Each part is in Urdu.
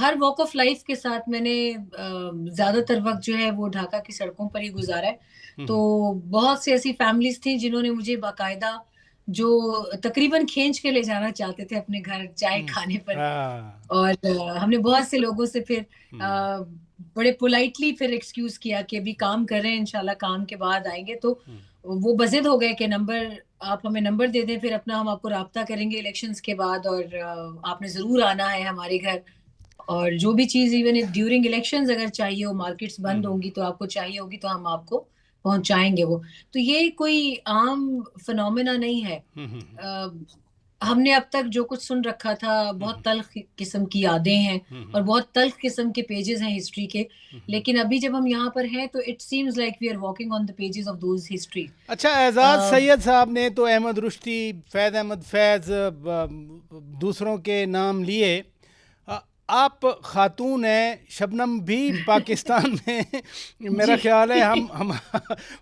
ہر واک آف لائف کے ساتھ میں نے زیادہ تر وقت جو ہے وہ ڈھاکہ کی سڑکوں پر ہی گزارا ہے. تو بہت سی ایسی فیملیز تھیں جنہوں نے مجھے باقاعدہ جو تقریباً کھینچ کے لے جانا چاہتے تھے اپنے گھر چائے کھانے پر, اور ہم نے بہت سے لوگوں سے پھر بڑے پولائٹلی پھر ایکسکیوز کیا کہ ابھی کام کر رہے ہیں, انشاءاللہ کام کے بعد آئیں گے. تو وہ بضد ہو گئے کہ نمبر آپ ہمیں نمبر دے دیں, پھر اپنا ہم آپ کو رابطہ کریں گے الیکشنز کے بعد, اور آپ نے ضرور آنا ہے ہمارے گھر. اور جو بھی چیز ایون ڈیورنگ الیکشنز اگر چاہیے ہو, مارکیٹس بند ہوں گی تو آپ کو چاہیے ہوگی تو ہم آپ کو پہنچائیں گے وہ. تو یہ کوئی عام فنومینا نہیں ہے. ہم نے اب تک جو کچھ سن رکھا تھا بہت تلخ قسم کی یادیں ہیں اور بہت تلخ قسم کے پیجز ہیں ہسٹری کے, لیکن ابھی جب ہم یہاں پر ہیں تو it seems like we are walking on the pages of those history. اچھا, اعزاز سید صاحب نے تو احمد رشدی, فیض احمد فیض, دوسروں کے نام لیے. آپ خاتون ہیں, شبنم بھی پاکستان میں میرا خیال ہے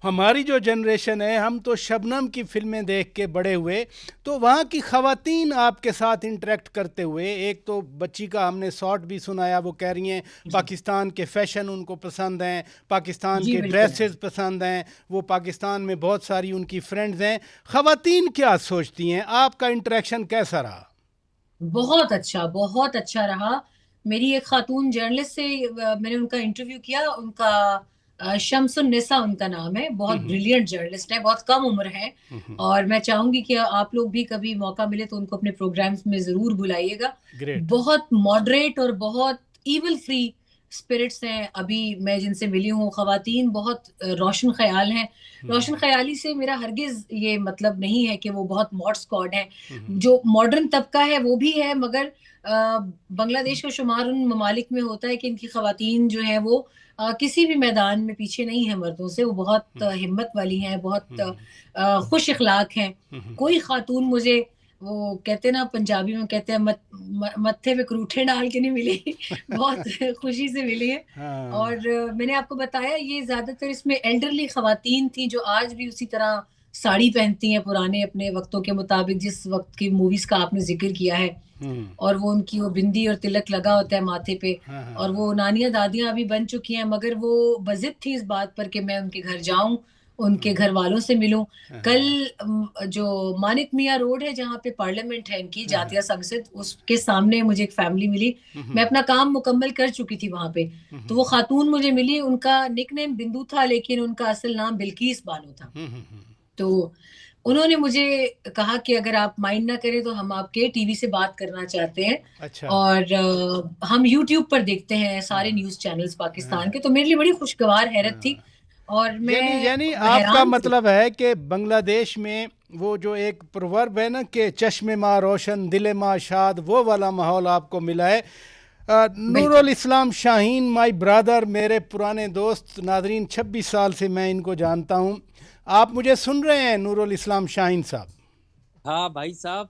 ہماری جو جنریشن ہے ہم تو شبنم کی فلمیں دیکھ کے بڑے ہوئے, تو وہاں کی خواتین آپ کے ساتھ انٹریکٹ کرتے ہوئے, ایک تو بچی کا ہم نے شارٹ بھی سنایا, وہ کہہ رہی ہیں پاکستان کے فیشن ان کو پسند ہیں, پاکستان کے ڈریسز پسند ہیں, وہ پاکستان میں بہت ساری ان کی فرینڈز ہیں. خواتین کیا سوچتی ہیں, آپ کا انٹریکشن کیسا رہا؟ بہت اچھا رہا. میری ایک خاتون جرنلسٹ سے میں نے ان کا انٹرویو کیا, ان کا شمس النساء ان کا نام ہے, بہت بریلینٹ جرنلسٹ ہے, بہت کم عمر ہے, اور میں چاہوں گی کہ آپ لوگ بھی کبھی موقع ملے تو ان کو اپنے پروگرامز میں ضرور بلائیے گا. بہت ماڈریٹ اور بہت ایول فری اسپرٹس ہیں ابھی میں جن سے ملی ہوں. خواتین بہت روشن خیال ہیں. روشن خیالی سے میرا ہرگز یہ مطلب نہیں ہے کہ وہ بہت ماڈ اسکواڈ ہیں. جو ماڈرن طبقہ ہے وہ بھی ہے, مگر بنگلہ دیش کا شمار ان ممالک میں ہوتا ہے کہ ان کی خواتین جو ہیں وہ کسی بھی میدان میں پیچھے نہیں ہیں مردوں سے. وہ بہت ہمت والی ہیں, بہت خوش اخلاق ہیں. کوئی خاتون مجھے, وہ کہتے نا پنجابی میں کہتے ہیں متھے پہ کروٹھے ڈال کے نہیں ملی, بہت خوشی سے ملی ہے. اور میں نے آپ کو بتایا یہ زیادہ تر اس میں ایلڈرلی خواتین تھیں جو آج بھی اسی طرح ساڑی پہنتی ہیں پرانے اپنے وقتوں کے مطابق, جس وقت کی موویز کا آپ نے ذکر کیا ہے, اور وہ ان کی وہ بندی اور تلک لگا ہوتا ہے ماتھے پہ, اور وہ نانیاں دادیاں ابھی بن چکی ہیں, مگر وہ بضد تھی اس بات پر کہ میں ان کے گھر جاؤں, ان کے گھر والوں سے ملوں. کل جو مانک میاں روڈ ہے جہاں پہ پارلیمنٹ ہے ان کی جاتیہ سنسد, اس کے سامنے مجھے ایک فیملی ملی. میں اپنا کام مکمل کر چکی تھی وہاں پہ, تو وہ خاتون مجھے ملی. ان کا نک نیم بندو تھا لیکن ان کا اصل نام بلقیس بانو تھا. تو انہوں نے مجھے کہا کہ اگر آپ مائنڈ نہ کریں تو ہم آپ کے ٹی وی سے بات کرنا چاہتے ہیں. اور ہم یوٹیوب پر دیکھتے ہیں سارے نیوز چینلز پاکستان کے. تو میرے لیے بڑی خوشگوار حیرت تھی. اور میں یعنی آپ کا مطلب ہے کہ بنگلہ دیش میں وہ جو ایک پروورب ہے نا کہ چشم ماں روشن دل ماں شاد, وہ والا ماحول آپ کو ملا ہے. نور الاسلام شاہین, مائی برادر, میرے پرانے دوست. ناظرین 26 سال سے میں ان کو جانتا ہوں. آپ مجھے سن رہے ہیں نور الاسلام شاہین صاحب؟ ہاں بھائی صاحب,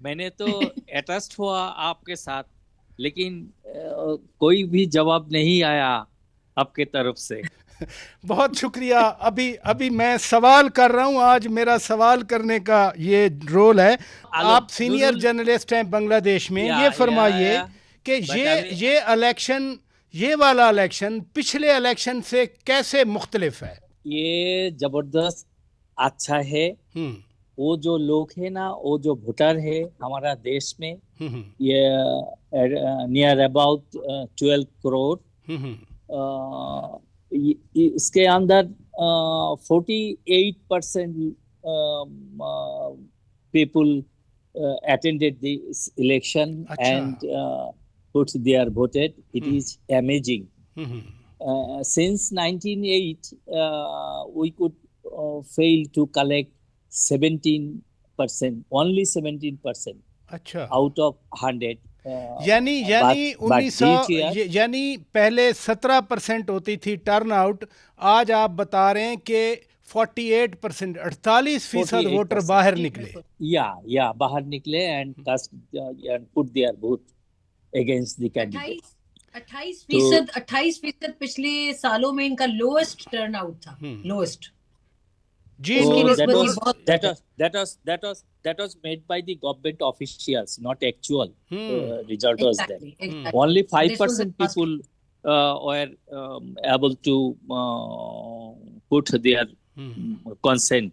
میں نے تو اٹیسٹ ہوا آپ کے ساتھ, لیکن کوئی بھی جواب نہیں آیا آپ کے طرف سے. بہت شکریہ. ابھی میں سوال کر رہا ہوں, آج میرا سوال کرنے کا یہ رول ہے. آپ سینئر جرنلسٹ ہیں بنگلہ دیش میں, یہ فرمائیے کہ یہ الیکشن, یہ والا الیکشن پچھلے الیکشن سے کیسے مختلف ہے؟ یہ زبردست اچھا ہے. وہ جو لوگ ہیں نا, وہ جو ووٹر ہے ہمارا دیش میں, یہ نیئر اباؤٹ 12 کروڑ, اس کے اندر 48% people attended this election and they are voted. It is amazing. Since 1908, we could fail to collect 17%, only 17% out of 100. یعنی پہلے 17% ہوتی تھی ٹرن آؤٹ, آج آپ بتا رہے ہیں کہ 48%, 48% ووٹر باہر نکلے. یا باہر نکلے and put their vote against the candidate. 28% پچھلے سالوں میں ان کا لوسٹ ٹرن آؤٹ تھا, lost. That was that was made by the government officials, not actual result was there. Exactly. Only This was 5% the last- people were able to put their consent.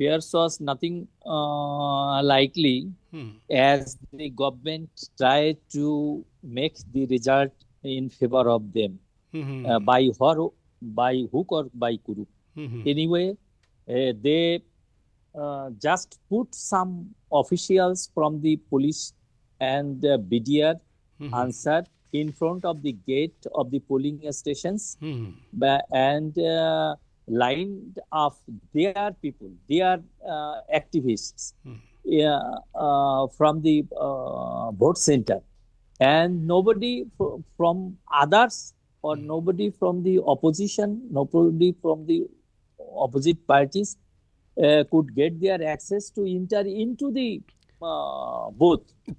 Fears was nothing likely, as the government tried to make the result in favor of them by hook or by crook. Anyway, they just put some officials from the police and BDR answer in front of the gate of the polling stations and lined up their people, their activists from the vote center, and nobody from others or nobody from the opposition, nobody from the opposite parties could get their access to enter into the booth.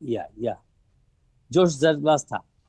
Yeah. Josh Zarwas tha.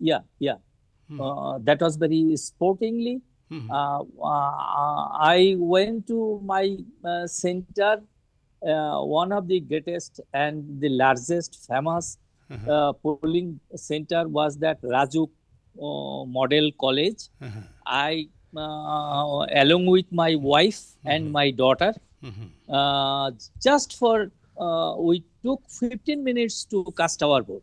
Yeah. That was very sportingly. I went to my center, one of the greatest and the largest famous polling center was that Raju Model College. I, along with my wife and my daughter, just for we took 15 minutes to cast our vote.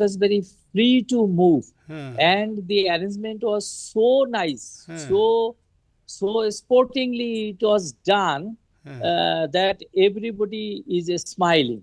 was very free to move, and the arrangement was so nice, so sportingly it was done that everybody is smiling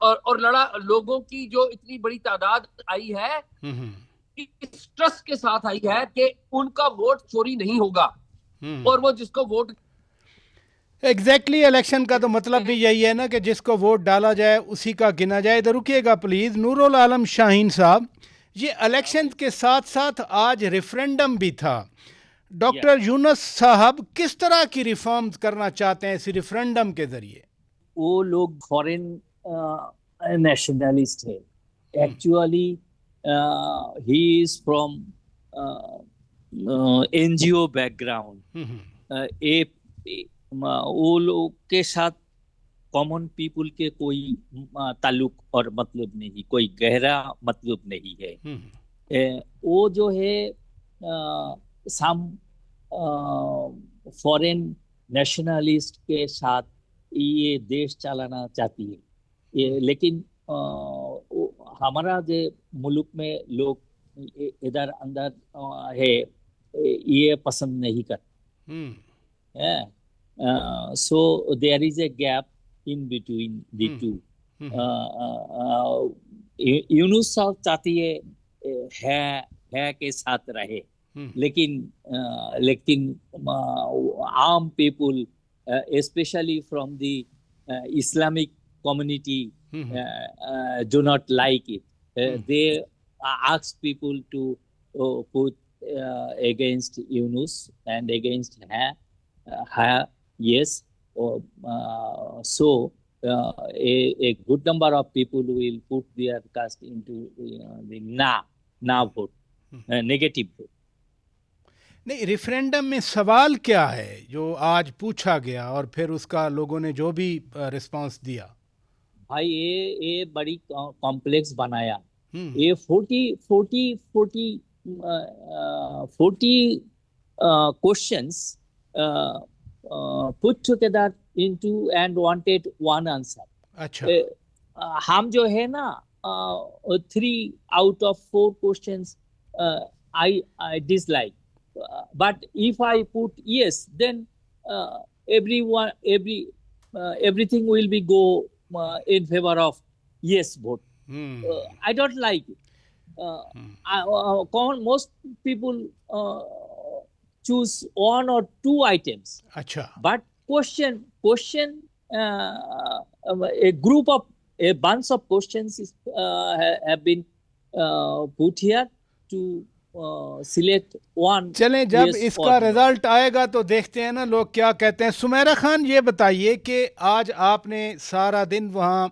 اور لڑا. لوگوں کی جو اتنی بڑی تعداد آئی ہے اس ٹرسٹ کے ساتھ آئی ہے کہ ان کا ووٹ چوری نہیں ہوگا, اور وہ جس کو ووٹ ایگزیکٹلی الیکشن کا تو مطلب بھی یہی ہے نا کہ جس کو ووٹ ڈالا جائے اسی کا گنا جائے. ادھر رکیے گا پلیز. نور العالم شاہین صاحب, یہ الیکشن کے ساتھ ساتھ آج ریفرینڈم بھی تھا. ڈاکٹر یونس صاحب کس طرح کی ریفارمز کرنا چاہتے ہیں اس ریفرینڈم کے ذریعے؟ وہ لوگ فورن نیشنلسٹ ہے. Actually he is from N G O background. وہ لوگ کے ساتھ کامن پیپل کے کوئی تعلق اور مطلب نہیں, کوئی گہرا مطلب نہیں ہے. وہ جو ہے سم فورن نیشنلسٹ کے ساتھ یہ دیش چلانا چاہتی ہے, لیکن ہمارا جو ملک میں لوگ ادھر اندر ہے یہ پسند نہیں کرتے. So there is a gap in between the two. یونس صاحب چاہتی ہے کے ساتھ رہے, لیکن عام people especially from the Islamic community do not like it. They ask people to put against Yunus and against her. Yes, so a good number of people will put their cast into the na vote, negative vote. نہیں, ریفرینڈم میں سوال کیا ہے جو آج پوچھا گیا اور پھر اس کا لوگوں نے جو بھی رسپانس دیا؟ بھائی یہ بڑی کمپلیکس بنایا. یہ 40 questions put together into and wanted one answer. اچھا. ہم جو ہے نا 3 out of 4 questions I dislike. But if I put yes, then everything will be go in favor of yes vote. I don't like it. Most people choose 1 or 2 items. Achha. But question a bunch of questions have been put here to select one. چلیں جب اس کا رزلٹ آئے گا تو دیکھتے ہیں نا لوگ کیا کہتے ہیں. سمیرہ خان یہ بتائیے کہ آج آپ نے سارا دن وہاں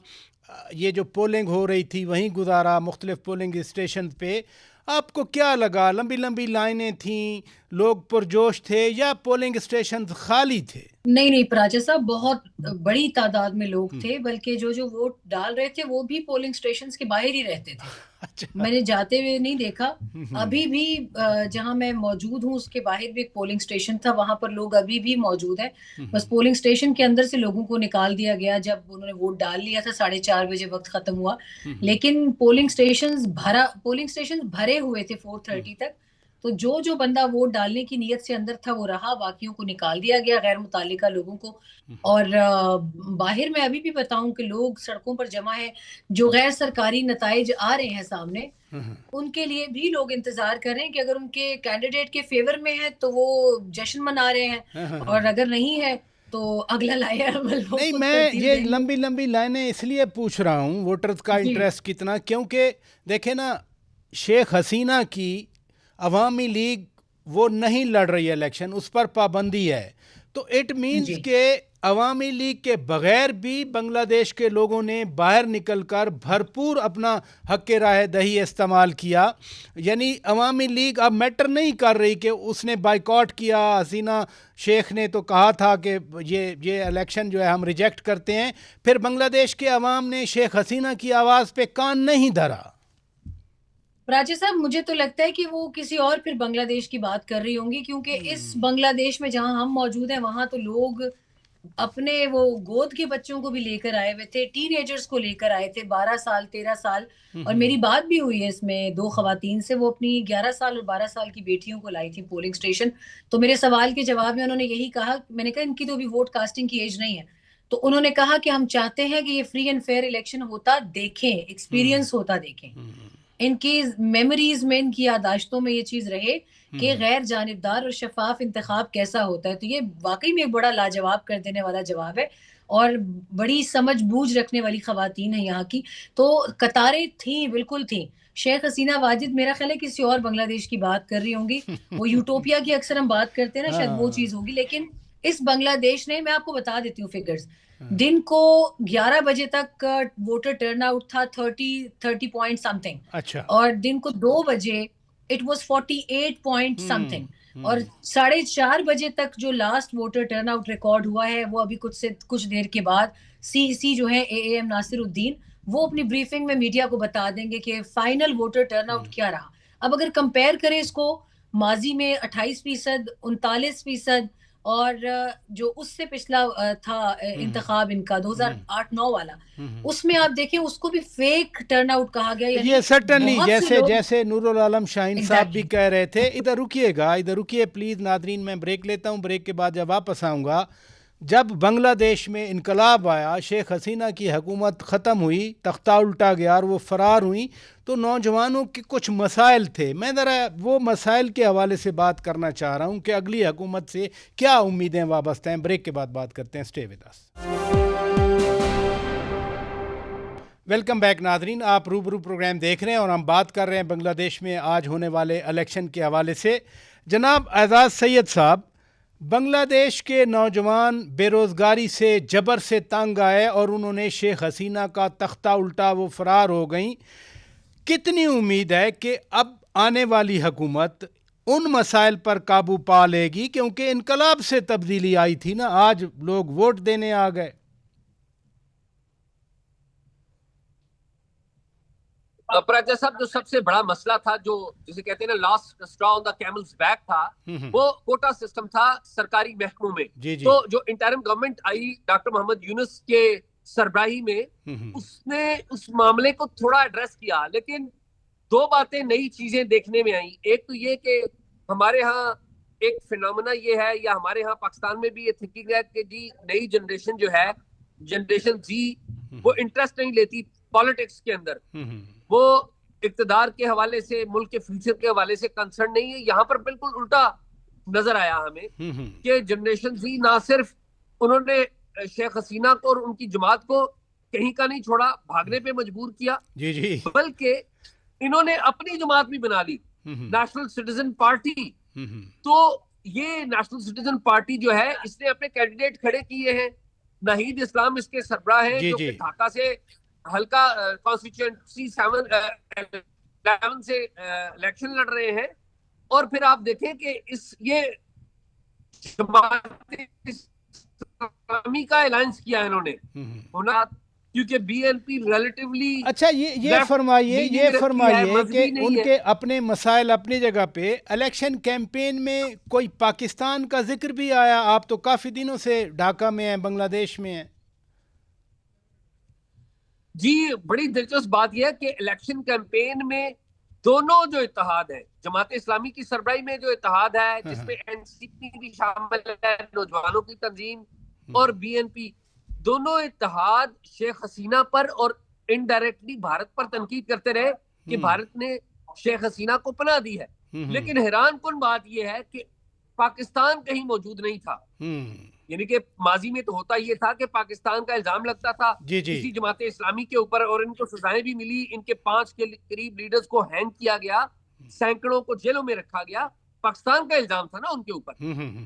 یہ جو پولنگ ہو رہی تھی وہیں گزارا, مختلف پولنگ اسٹیشن پہ. آپ کو کیا لگا؟ لمبی لمبی لائنیں تھیں, لوگ پرجوش تھے یا پولنگ اسٹیشن خالی تھے؟ نہیں پراچا صاحب, بہت بڑی تعداد میں لوگ تھے, بلکہ جو ووٹ ڈال رہے تھے وہ بھی پولنگ اسٹیشنز کے باہر ہی رہتے تھے. میں نے جاتے ہوئے نہیں دیکھا. ابھی بھی جہاں میں موجود ہوں اس کے باہر بھی ایک پولنگ اسٹیشن تھا, وہاں پر لوگ ابھی بھی موجود ہیں. بس پولنگ اسٹیشن کے اندر سے لوگوں کو نکال دیا گیا جب انہوں نے ووٹ ڈال لیا تھا. 4:30 بجے وقت ختم ہوا, لیکن پولنگ اسٹیشن بھرے ہوئے تھے 4:30 تک. تو جو بندہ ووٹ ڈالنے کی نیت سے اندر تھا وہ رہا, باقیوں کو نکال دیا گیا, غیر متعلقہ لوگوں کو. اور باہر میں ابھی بھی بتاؤں کہ لوگ سڑکوں پر جمع ہیں. جو غیر سرکاری نتائج آ رہے ہیں سامنے, ان کے لیے بھی لوگ انتظار کر رہے ہیں کہ اگر ان کے کینڈیڈیٹ کے فیور میں ہے تو وہ جشن منا رہے ہیں, اور اگر نہیں ہے تو اگلا لایا عمل. نہیں, میں یہ لمبی لائنیں اس لیے پوچھ رہا ہوں ووٹرز کا انٹرسٹ کتنا, کیونکہ دیکھیں نا شیخ حسینہ کی عوامی لیگ وہ نہیں لڑ رہی ہے الیکشن, اس پر پابندی ہے. تو اٹ مینز کہ عوامی لیگ کے بغیر بھی بنگلہ دیش کے لوگوں نے باہر نکل کر بھرپور اپنا حق رائے دہی استعمال کیا. یعنی عوامی لیگ اب میٹر نہیں کر رہی کہ اس نے بائیکاٹ کیا. حسینہ شیخ نے تو کہا تھا کہ یہ الیکشن جو ہے ہم ریجیکٹ کرتے ہیں. پھر بنگلہ دیش کے عوام نے شیخ حسینہ کی آواز پہ کان نہیں دھرا. راجہ صاحب مجھے تو لگتا ہے کہ وہ کسی اور پھر بنگلہ دیش کی بات کر رہی ہوں گی, کیونکہ اس بنگلہ دیش میں جہاں ہم موجود ہیں وہاں تو لوگ اپنے وہ گود کے بچوں کو بھی لے کر آئے ہوئے تھے, ٹین ایجرز کو لے کر آئے تھے, 12 سال 13 سال. اور میری بات بھی ہوئی ہے اس میں 2 خواتین سے, وہ اپنی 11 سال اور 12 سال کی بیٹیوں کو لائی تھی پولنگ اسٹیشن. تو میرے سوال کے جواب میں انہوں نے یہی کہا, میں نے کہا ان کی تو ابھی ووٹ کاسٹنگ کی ایج نہیں ہے. تو انہوں نے کہا کہ ہم چاہتے ہیں کہ یہ فری اینڈ فیئر الیکشن ہوتا دیکھیں, ایکسپیرینس ہوتا دیکھیں. ان کی میموریز میں, ان کی یادداشتوں میں یہ چیز رہے کہ غیر جانبدار اور شفاف انتخاب کیسا ہوتا ہے. تو یہ واقعی میں ایک بڑا لاجواب کر دینے والا جواب ہے, اور بڑی سمجھ بوجھ رکھنے والی خواتین ہیں یہاں کی. تو قطاریں تھیں, بالکل تھیں. شیخ حسینہ واجد میرا خیال ہے کسی اور بنگلہ دیش کی بات کر رہی ہوں گی, وہ یوٹوپیا کی اکثر ہم بات کرتے ہیں نا, شاید وہ چیز ہوگی. لیکن اس بنگلہ دیش نے, میں آپ کو بتا دیتی ہوں فگرز, دن کو 11 بجے تک ووٹر ٹرن آؤٹ تھا 30 پوائنٹ سم تھنگ, اور دن کو 2 بجے it was 48 point some thing, اور 4:30 بجے تک جو last voter turn out record ہوا ہے وہ ابھی کچھ دیر کے بعد سی جو ہے اے ایم ناصر الدین, وہ اپنی بریفنگ میں میڈیا کو بتا دیں گے کہ فائنل ووٹر ٹرن آؤٹ کیا رہا. اب اگر کمپیئر کریں اس کو ماضی میں 28%, 39%, اور جو اس سے پچھلا تھا انتخاب ان کا 2008-9 والا, اس میں آپ دیکھیں اس کو بھی فیک ٹرن آؤٹ کہا گیا. یہ سرٹنلی جیسے نور العالم شاہین صاحب بھی کہہ رہے تھے. ادھر رکیے پلیز ناظرین, میں بریک لیتا ہوں. بریک کے بعد جب واپس آؤں گا, جب بنگلہ دیش میں انقلاب آیا, شیخ حسینہ کی حکومت ختم ہوئی, تختہ الٹا گیا اور وہ فرار ہوئی, تو نوجوانوں کے کچھ مسائل تھے. میں ذرا وہ مسائل کے حوالے سے بات کرنا چاہ رہا ہوں کہ اگلی حکومت سے کیا امیدیں وابستہ ہیں. بریک کے بعد بات کرتے ہیں. Stay with us. Welcome back ناظرین, آپ روبرو پروگرام دیکھ رہے ہیں اور ہم بات کر رہے ہیں بنگلہ دیش میں آج ہونے والے الیکشن کے حوالے سے. جناب اعزاز سید صاحب, بنگلہ دیش کے نوجوان بے روزگاری سے جبر سے تنگ آئے اور انہوں نے شیخ حسینہ کا تختہ الٹا, وہ فرار ہو گئیں. کتنی امید ہے کہ اب آنے والی حکومت ان مسائل پر قابو پا لے گی, کیونکہ انقلاب سے تبدیلی آئی تھی نا, آج لوگ ووٹ دینے آ گئے. پراجا صاحب, جو سب سے بڑا مسئلہ تھا, جو جسے کہتے ہیں نا لاسٹ اسٹرا آن دا کیملز بیک تھا, وہ کوٹا سسٹم تھا سرکاری محکموں میں. تو جو انٹرم گورنمنٹ آئی ڈاکٹر محمد یونس کے سربراہی میں, اس نے اس معاملے کو تھوڑا ایڈریس کیا. لیکن 2 باتیں نئی چیزیں دیکھنے میں آئیں. ایک تو یہ کہ ہمارے ہاں ایک فینومینا یہ ہے, یا ہمارے ہاں پاکستان میں بھی یہ تھنکنگ ہے کہ جی نئی جنریشن جو ہے, جنریشن زی, وہ انٹرسٹ نہیں لیتی پالیٹکس کے اندر. وہ اقتدار کے حوالے سے, ملک کے فیوچر کے حوالے سے کنسرن نہیں ہے. یہاں پر بالکل الٹا نظر آیا ہمیں کہ جنریشن زی نہ صرف انہوں نے شیخ حسینہ کو اور ان کی جماعت کو کہیں کا نہیں چھوڑا, بھاگنے پہ مجبور کیا, بلکہ انہوں نے اپنی جماعت بھی بنا لی, نیشنل سٹیزن پارٹی. تو یہ نیشنل سٹیزن پارٹی جو ہے, اس نے اپنے کینڈیڈیٹ کھڑے کیے ہیں. ناہید اسلام اس کے سربراہ ہیں, جو کہ ڈھاکہ سے ہلکا کانسٹیچوئنسی 11 سے الیکشن لڑ رہے ہیں. اور پھر آپ دیکھیں کہ یہ جماعت اسلامی کا الائنس کیا ہے انہوں نے, کیونکہ بی این پی ریلیٹیولی. اچھا, یہ فرمائیے کہ ان کے اپنے مسائل اپنی جگہ پہ, الیکشن کیمپین میں کوئی پاکستان کا ذکر بھی آیا؟ آپ تو کافی دنوں سے ڈھاکہ میں ہیں, بنگلہ دیش میں ہیں. جی, بڑی دلچسپ بات یہ ہے کہ الیکشن کیمپین میں دونوں جو اتحاد ہے, جماعت اسلامی کی سربراہی میں جو اتحاد ہے, جس میں این سی پی بھی شامل ہے, نوجوانوں کی تنظیم, اور بی این پی, دونوں اتحاد شیخ حسینہ پر اور انڈائریکٹلی بھارت پر تنقید کرتے رہے کہ بھارت نے شیخ حسینہ کو پناہ دی ہے. لیکن حیران کن بات یہ ہے کہ پاکستان کہیں موجود نہیں تھا. یعنی کہ ماضی میں تو ہوتا یہ تھا کہ پاکستان کا الزام لگتا تھا کسی جماعت اسلامی کے اوپر, اور ان کو سزائیں بھی ملی. ان کے 5 کے قریب لیڈرز کو ہینگ کیا گیا, سینکڑوں کو جیلوں میں رکھا گیا. پاکستان کا الزام تھا نا ان کے اوپر.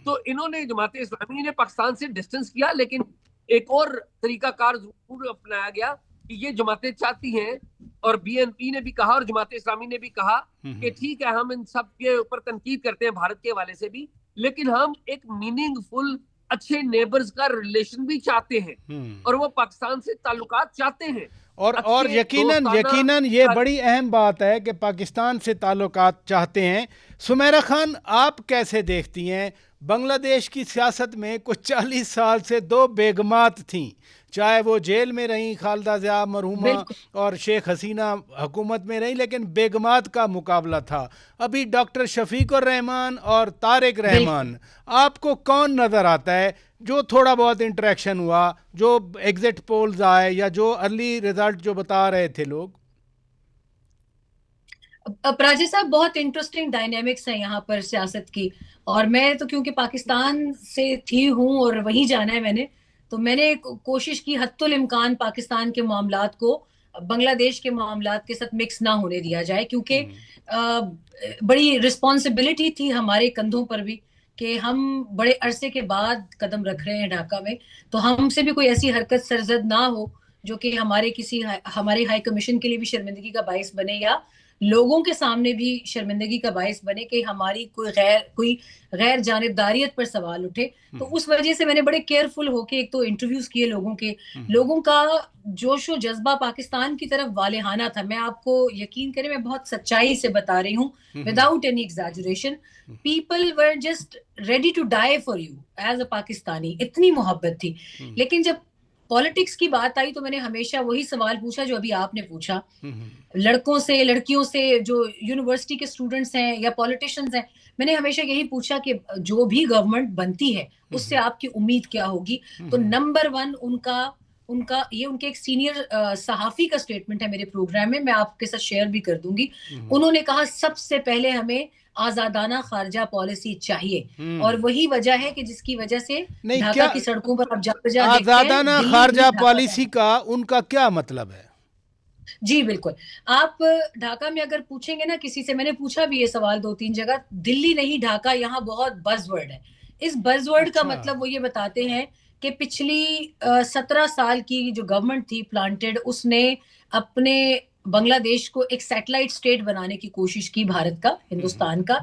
تو انہوں نے, جماعت اسلامی نے پاکستان سے ڈسٹنس کیا, لیکن ایک اور طریقہ کار ضرور اپنایا گیا کہ یہ جماعتیں چاہتی ہیں, اور بی این پی نے بھی کہا اور جماعت اسلامی نے بھی کہا کہ ٹھیک ہے, ہم ان سب کے اوپر تنقید کرتے ہیں بھارت کے حوالے سے بھی, لیکن ہم ایک میننگ فل اچھے نیبرز کا ریلیشن بھی چاہتے ہیں, اور وہ پاکستان سے تعلقات چاہتے ہیں. اور یقیناً یہ بڑی اہم بات ہے کہ پاکستان سے تعلقات چاہتے ہیں. سمیرہ خان, آپ کیسے دیکھتی ہیں بنگلہ دیش کی سیاست میں کچھ 40 سال سے 2 بیگمات تھیں, چاہے وہ جیل میں رہیں خالدہ ضیاء مرحومہ اور شیخ حسینہ حکومت میں رہیں, لیکن بیگمات کا مقابلہ تھا. ابھی ڈاکٹر شفیق الرحمان اور طارق رحمان, آپ کو کون نظر آتا ہے جو تھوڑا بہت انٹریکشن ہوا, جو ایگزٹ پولز آئے یا جو ارلی رزلٹ جو بتا رہے تھے لوگ؟ پراجے صاحب بہت انٹرسٹنگ ڈائنامکس ہیں یہاں پر سیاست کی, اور میں تو کیونکہ پاکستان سے تھی ہوں اور وہیں جانا ہے میں نے, تو میں نے کوشش کی حتی الامکان پاکستان کے معاملات کو بنگلہ دیش کے معاملات کے ساتھ مکس نہ ہونے دیا جائے, کیونکہ بڑی رسپانسبلٹی تھی ہمارے کندھوں پر بھی کہ ہم بڑے عرصے کے بعد قدم رکھ رہے ہیں ڈھاکہ میں, تو ہم سے بھی کوئی ایسی حرکت سرزد نہ ہو جو کہ ہمارے ہائی کمیشن کے لیے بھی شرمندگی کا باعث بنے, یا لوگوں کے سامنے بھی شرمندگی کا باعث بنے کہ ہماری کوئی غیر جانبداریت پر سوال اٹھے. تو اس وجہ سے میں نے بڑے کیئرفل ہو کے ایک تو انٹرویوز کیے لوگوں کا جوش و جذبہ پاکستان کی طرف والہانہ تھا. میں آپ کو یقین کریں, میں بہت سچائی سے بتا رہی ہوں, without any exaggeration, people were just ready to die for you as a Pakistani, اتنی محبت تھی. لیکن جب پالیٹکس کی بات آئی تو میں نے ہمیشہ وہی سوال پوچھا جو ابھی آپ نے پوچھا, لڑکوں سے لڑکیوں سے, جو یونیورسٹی کے اسٹوڈنٹس ہیں یا پالیٹیشنز ہیں, میں نے ہمیشہ یہی پوچھا کہ جو بھی گورنمنٹ بنتی ہے اس سے آپ کی امید کیا ہوگی. تو نمبر 1 ان کے ایک سینئر صحافی کا اسٹیٹمنٹ ہے میرے پروگرام میں آپ کے ساتھ شیئر بھی کر دوں گی. انہوں نے کہا سب سے پہلے ہمیں آزادانہ خارجہ پالیسی چاہیے, اور وہی وجہ ہے کہ جس کی وجہ سے ڈھاکہ کی سڑکوں پر اب آزادانہ خارجہ پالیسی کا ان کا کیا مطلب ہے؟ جی بالکل, آپ ڈھاکہ میں اگر پوچھیں گے نا کسی سے, میں نے پوچھا بھی یہ سوال 2-3 جگہ, دلی نہیں ڈھاکہ یہاں بہت بز ورڈ ہے. اس بز ورڈ کا مطلب وہ یہ بتاتے ہیں کہ پچھلی 17 سال کی جو گورنمنٹ تھی پلانٹڈ, اس نے اپنے بنگلہ دیش کو ایک سیٹلائٹ اسٹیٹ بنانے کی کوشش کی بھارت کا, ہندوستان کا,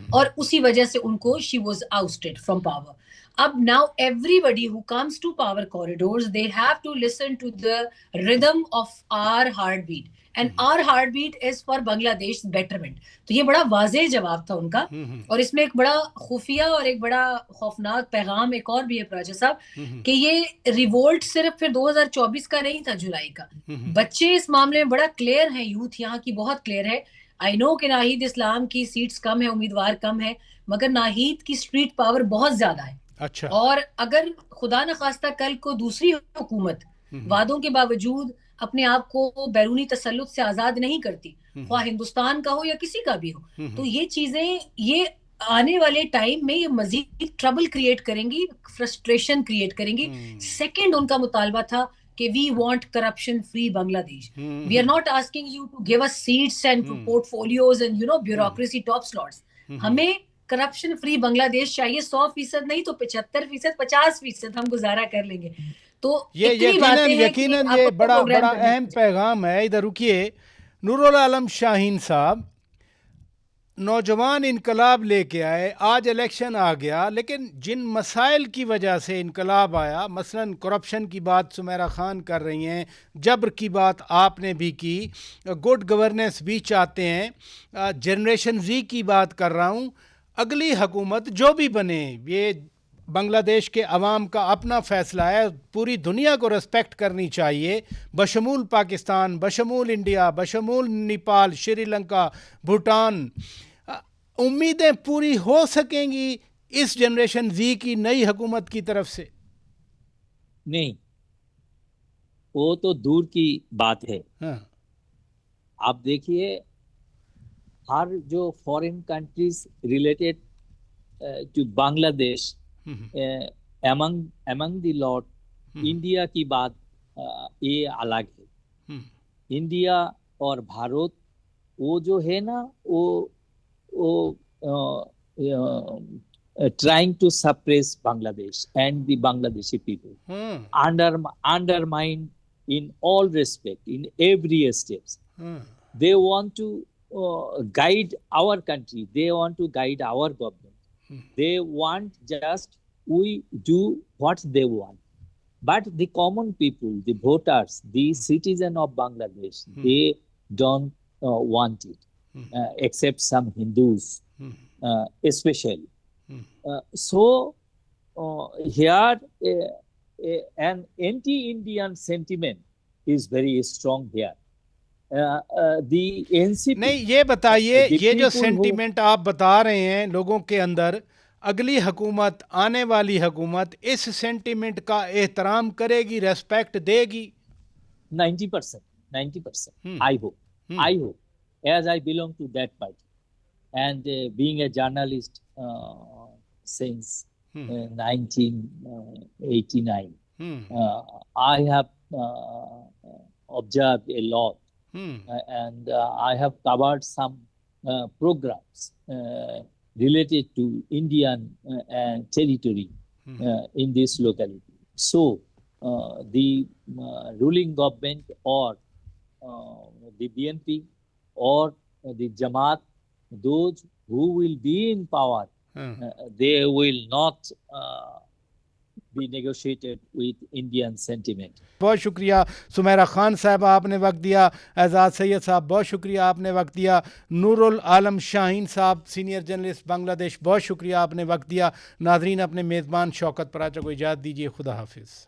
اور اسی وجہ سے ان کو شی واز آؤسٹڈ فرام پاور. اب now everybody who comes to power corridors, they have to listen to the rhythm of our heartbeat, and our heartbeat is for Bangladesh betterment. تو یہ بڑا واضح جواب تھا ان کا, اور اس میں ایک بڑا خفیہ اور ایک بڑا خوفناک پیغام ایک اور بھی ہے پراجا صاحب, کہ یہ ریوولٹ صرف پھر 2024 کا نہیں تھا, جولائی کا. بچے اس معاملے میں بڑا کلیئر ہیں, یوتھ یہاں کی بہت کلیئر ہے. آئی نو کہ ناہید اسلام کی سیٹس کم ہے, امیدوار کم ہے, مگر ناہید کی اسٹریٹ پاور بہت زیادہ ہے. اچھا, اور اگر خدا نخواستہ کل کو دوسری حکومت وعدوں کے باوجود اپنے آپ کو بیرونی تسلط سے آزاد نہیں کرتی, خواہ ہندوستان کا ہو یا کسی کا بھی ہو, تو یہ چیزیں یہ آنے والے ٹائم میں یہ مزید ٹربل کریٹ کریں گی, فرسٹریشن کریٹ کریں گی. سیکنڈ ان کا مطالبہ تھا کہ we want corruption free Bangladesh. We are not asking you to give us seats and portfolios and bureaucracy top slots. ہمیں کرپشن فری بنگلہ دیش چاہیے, 100% نہیں تو 75%, 50% ہم گزارا کر لیں گے. تو یقیناً یہ بڑا اہم پیغام ہے. ادھر رکیے, نور العالم شاہین صاحب, نوجوان انقلاب لے کے آئے, آج الیکشن آ گیا, لیکن جن مسائل کی وجہ سے انقلاب آیا, مثلاً کرپشن کی بات سمیرہ خان کر رہی ہیں, جبر کی بات آپ نے بھی کی, گڈ گورننس بھی چاہتے ہیں, جنریشن زی کی بات کر رہا ہوں. اگلی حکومت جو بھی بنے, یہ بنگلہ دیش کے عوام کا اپنا فیصلہ ہے, پوری دنیا کو ریسپیکٹ کرنی چاہیے, بشمول پاکستان, بشمول انڈیا, بشمول نیپال, شری لنکا, بھوٹان. امیدیں پوری ہو سکیں گی اس جنریشن زی کی نئی حکومت کی طرف سے؟ نہیں, وہ تو دور کی بات ہے. آپ دیکھیے, ہر جو فورن کنٹریز ریلیٹڈ ٹو بنگلہ دیش, among دی لاٹ, انڈیا کی بات یہ الگ ہے. انڈیا اور بھارت وہ جو ہے نا, وہ trying to suppress Bangladesh and the Bangladeshi people, undermine in all respect, in every steps. They want to guide our country, they want to guide our government. They want just we do what they want. But the common people, the voters, the citizen of Bangladesh, they don't want it, except some Hindus, especially. So here an anti-Indian sentiment is very strong here. نہیں, یہ بتائیے, یہ جو سینٹیمنٹ آپ بتا رہے ہیں لوگوں کے اندر, اگلی حکومت, آنے والی حکومت اس سینٹیمنٹ کا احترام کرے گی, ریسپیکٹ دے گی؟ 90%. I hope, as I belong to that party, and being a journalist since 1989, I have observed a lot, and I have covered some programs related to Indian territory in this locality. So the ruling government or the BNP or the Jamaat, those who will be in power, they will not be negotiated with Indian sentiment. بہت شکریہ سمیرہ خان صاحب, آپ نے وقت دیا. اعزاز سید صاحب بہت شکریہ, آپ نے وقت دیا. نور العالم شاہین صاحب سینئر جرنلسٹ بنگلہ دیش, بہت شکریہ, آپ نے وقت دیا. ناظرین, اپنے میزبان شوکت پراچا کو اجازت دیجیے. خدا حافظ.